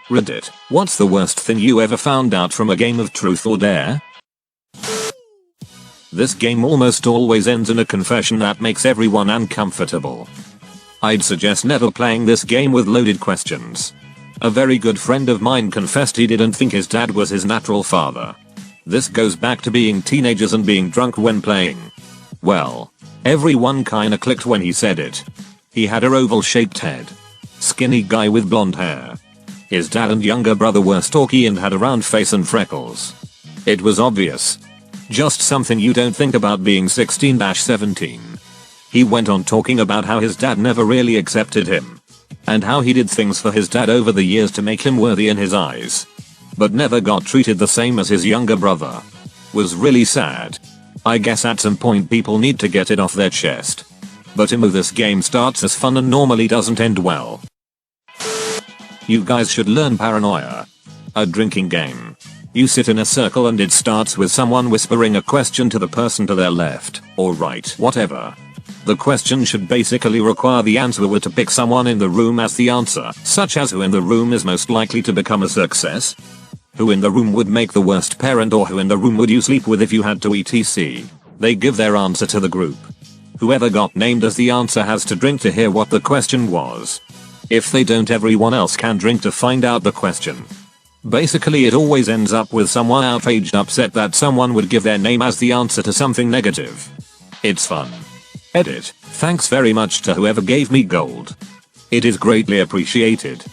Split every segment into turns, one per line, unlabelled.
Reddit, what's the worst thing you ever found out from a game of truth or dare? This game almost always ends in a confession that makes everyone uncomfortable. I'd suggest never playing this game with loaded questions. A very good friend of mine confessed he didn't think his dad was his natural father. This goes back to being teenagers and being drunk when playing. Well, everyone kinda clicked when he said it. He had a oval-shaped head. Skinny guy with blonde hair. His dad and younger brother were stocky and had a round face and freckles. It was obvious. Just something you don't think about being 16-17. He went on talking about how his dad never really accepted him. And how he did things for his dad over the years to make him worthy in his eyes. But never got treated the same as his younger brother. Was really sad. I guess at some point people need to get it off their chest. But this game starts as fun and normally doesn't end well. You guys should learn Paranoia. A drinking game. You sit in a circle and it starts with someone whispering a question to the person to their left, or right, whatever. The question should basically require the answerer to pick someone in the room as the answer, such as who in the room is most likely to become a success? Who in the room would make the worst parent, or who in the room would you sleep with if you had to etc. They give their answer to the group. Whoever got named as the answer has to drink to hear what the question was. If they don't, everyone else can drink to find out the question. Basically it always ends up with someone outraged, upset that someone would give their name as the answer to something negative. It's fun. Edit, thanks very much to whoever gave me gold. It is greatly appreciated.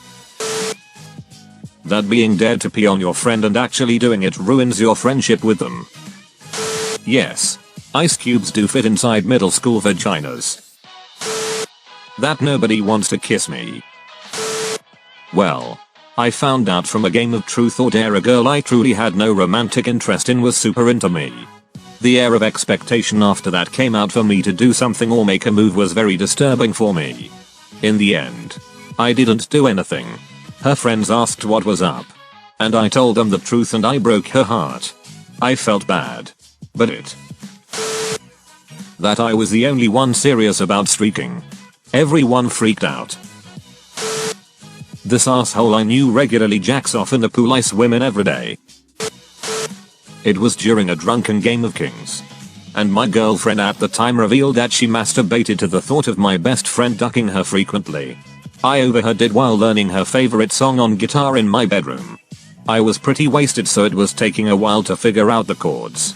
That being dared to pee on your friend and actually doing it ruins your friendship with them. Yes. Ice cubes do fit inside middle school vaginas. That nobody wants to kiss me. Well, I found out from a game of truth or dare a girl I truly had no romantic interest in was super into me. The air of expectation after that came out for me to do something or make a move was very disturbing for me. In the end, I didn't do anything. Her friends asked what was up. And I told them the truth and I broke her heart. I felt bad. But that I was the only one serious about streaking. Everyone freaked out. This asshole I knew regularly jacks off in the pool I swim in every day. It was during a drunken game of Kings. And my girlfriend at the time revealed that she masturbated to the thought of my best friend ducking her frequently. I overheard it while learning her favorite song on guitar in my bedroom. I was pretty wasted, so it was taking a while to figure out the chords.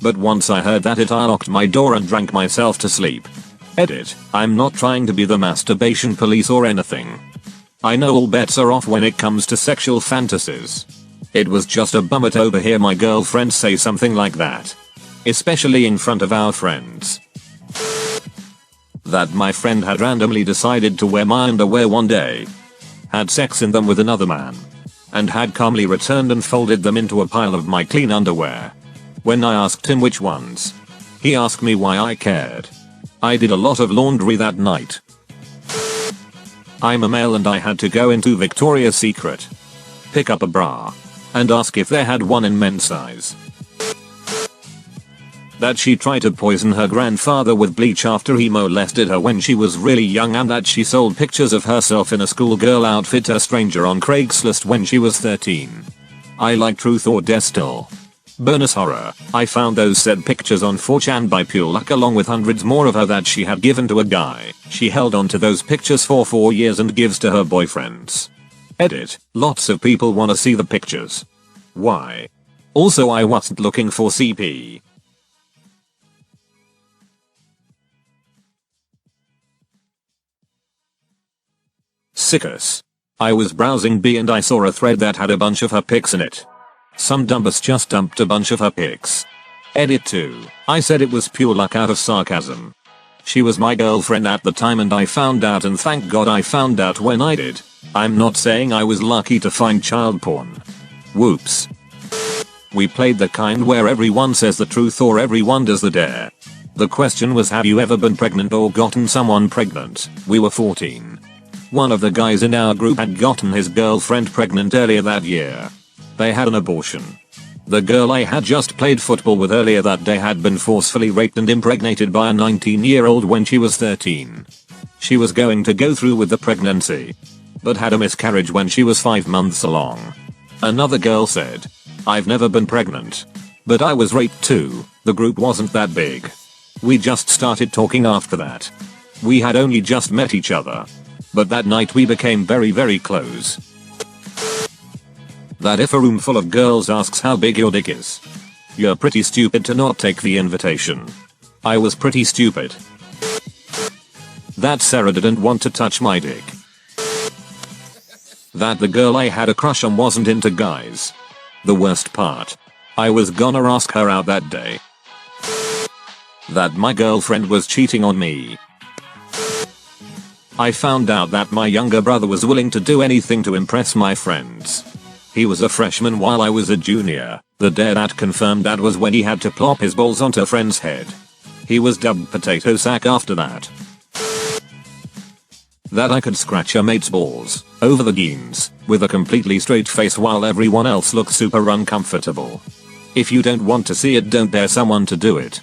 But once I heard that I locked my door and drank myself to sleep. Edit, I'm not trying to be the masturbation police or anything. I know all bets are off when it comes to sexual fantasies. It was just a bummer to overhear my girlfriend say something like that. Especially in front of our friends. That my friend had randomly decided to wear my underwear one day. Had sex in them with another man. And had calmly returned and folded them into a pile of my clean underwear. When I asked him which ones, he asked me why I cared. I did a lot of laundry that night. I'm a male and I had to go into Victoria's Secret, pick up a bra, and ask if they had one in men's size. That she tried to poison her grandfather with bleach after he molested her when she was really young, and that she sold pictures of herself in a schoolgirl outfit to a stranger on Craigslist when she was 13. I like truth or dare still. Bonus horror, I found those said pictures on 4chan by pure luck along with hundreds more of her that she had given to a guy. She held on to those pictures for 4 years and gives to her boyfriends. Edit, lots of people wanna see the pictures. Why? Also, I wasn't looking for CP. Sickos. I was browsing B and I saw a thread that had a bunch of her pics in it. Some dumbass just dumped a bunch of her pics. Edit 2. I said it was pure luck out of sarcasm. She was my girlfriend at the time and I found out, and thank God I found out when I did. I'm not saying I was lucky to find child porn. Whoops. We played the kind where everyone says the truth or everyone does the dare. The question was, have you ever been pregnant or gotten someone pregnant? We were 14. One of the guys in our group had gotten his girlfriend pregnant earlier that year. They had an abortion. The girl I had just played football with earlier that day had been forcefully raped and impregnated by a 19-year-old when she was 13. She was going to go through with the pregnancy. but had a miscarriage when she was 5 months along. Another girl said, I've never been pregnant. But I was raped too. The group wasn't that big. We just started talking after that. We had only just met each other. But that night we became very close. That if a room full of girls asks how big your dick is, you're pretty stupid to not take the invitation. I was pretty stupid. That Sarah didn't want to touch my dick. That the girl I had a crush on wasn't into guys. The worst part, I was gonna ask her out that day. That my girlfriend was cheating on me. I found out that my younger brother was willing to do anything to impress my friends. He was a freshman while I was a junior. The day that confirmed that was when he had to plop his balls onto a friend's head. He was dubbed Potato Sack after that. That I could scratch a mate's balls over the jeans with a completely straight face while everyone else looked super uncomfortable. If you don't want to see it, don't dare someone to do it.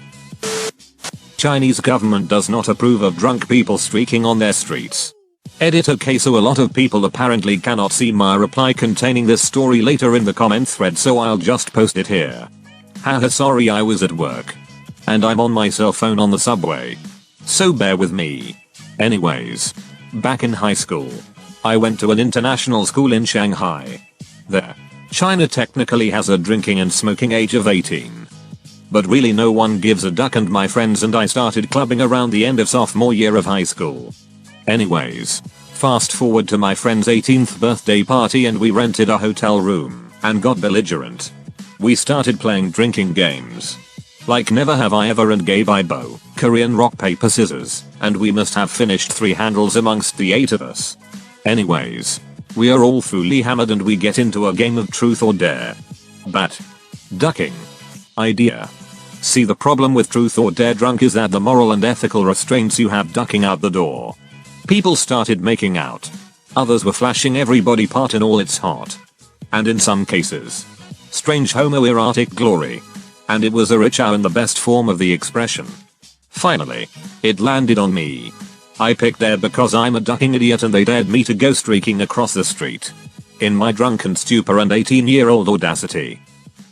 Chinese government does not approve of drunk people streaking on their streets. Edit. Okay, so a lot of people apparently cannot see my reply containing this story later in the comment thread, so I'll just post it here. Haha, sorry, I was at work. And I'm on my cell phone on the subway. So bear with me. Anyways, back in high school, I went to an international school in Shanghai. There, China technically has a drinking and smoking age of 18. But really no one gives a duck, and my friends and I started clubbing around the end of sophomore year of high school. Anyways, fast forward to my friend's 18th birthday party and we rented a hotel room and got belligerent. We started playing drinking games. Like Never Have I Ever and Gay Bibo, Korean rock paper scissors, and we must have finished 3 handles amongst the 8 of us. Anyways, we are all fully hammered and we get into a game of truth or dare. But ducking idea. See, the problem with truth or dare drunk is that the moral and ethical restraints you have ducking out the door. People started making out. Others were flashing every body part in all its hot, and in some cases, strange homoerotic glory. And it was a rich hour in the best form of the expression. Finally, it landed on me. I picked there because I'm a ducking idiot and they dared me to go streaking across the street. In my drunken stupor and 18-year-old audacity,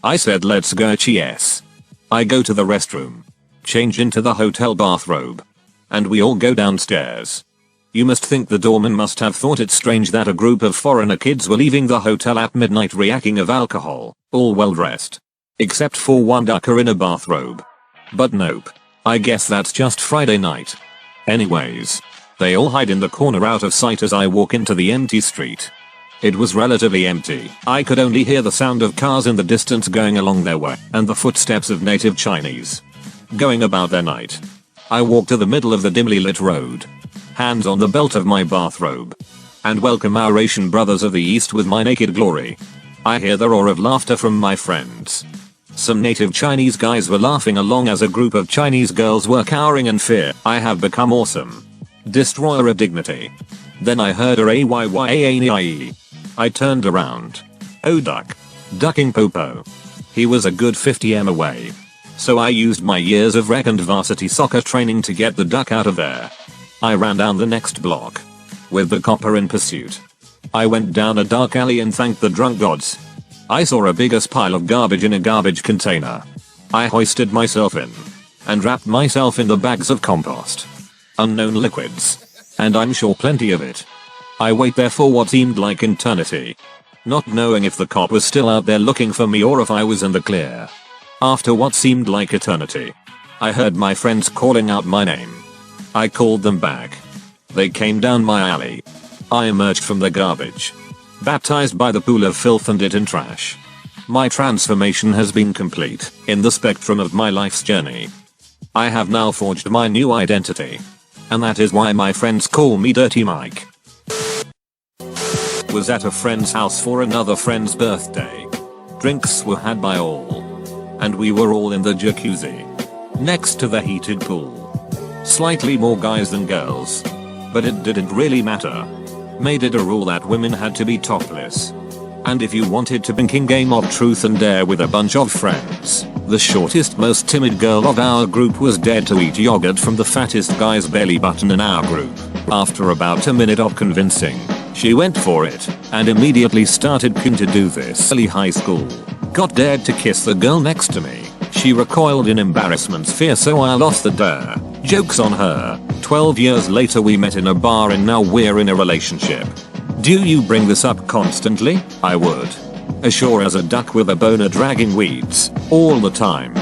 I said, let's go, yes. I go to the restroom, change into the hotel bathrobe, and we all go downstairs. You must think the doorman must have thought it strange that a group of foreigner kids were leaving the hotel at midnight reacting of alcohol, all well dressed. Except for one ducker in a bathrobe. But nope. I guess that's just Friday night. Anyways, they all hide in the corner out of sight as I walk into the empty street. It was relatively empty. I could only hear the sound of cars in the distance going along their way and the footsteps of native Chinese going about their night. I walk to the middle of the dimly lit road, hands on the belt of my bathrobe, and welcome our Asian brothers of the East with my naked glory. I hear the roar of laughter from my friends. Some native Chinese guys were laughing along as a group of Chinese girls were cowering in fear. I have become awesome. Destroyer of dignity. Then I heard a ayyyaaie. I turned around. Oh duck. Ducking popo. He was a good 50 m away. So I used my years of rec and varsity soccer training to get the duck out of there. I ran down the next block, with the copper in pursuit. I went down a dark alley and thanked the drunk gods. I saw a biggest pile of garbage in a garbage container. I hoisted myself in, and wrapped myself in the bags of compost. Unknown liquids. And I'm sure plenty of it. I wait there for what seemed like eternity, not knowing if the cop was still out there looking for me or if I was in the clear. After what seemed like eternity, I heard my friends calling out my name. I called them back. They came down my alley. I emerged from the garbage, baptized by the pool of filth and it in trash. My transformation has been complete in the spectrum of my life's journey. I have now forged my new identity. And that is why my friends call me Dirty Mike. Was at a friend's house for another friend's birthday. Drinks were had by all. And we were all in the jacuzzi, next to the heated pool. Slightly more guys than girls. But it didn't really matter. Made it a rule that women had to be topless. And if you wanted to banking game of truth and dare with a bunch of friends, the shortest, most timid girl of our group was dead to eat yogurt from the fattest guy's belly button in our group. After about a minute of convincing, She went for it and immediately started to do this early high school. Got dared to kiss the girl next to me. She recoiled in embarrassment's fear, so I lost the dare. Joke's on her. 12 years later we met in a bar and now we're in a relationship. Do you bring this up constantly? I would. As sure as a duck with a boner dragging weeds. All the time.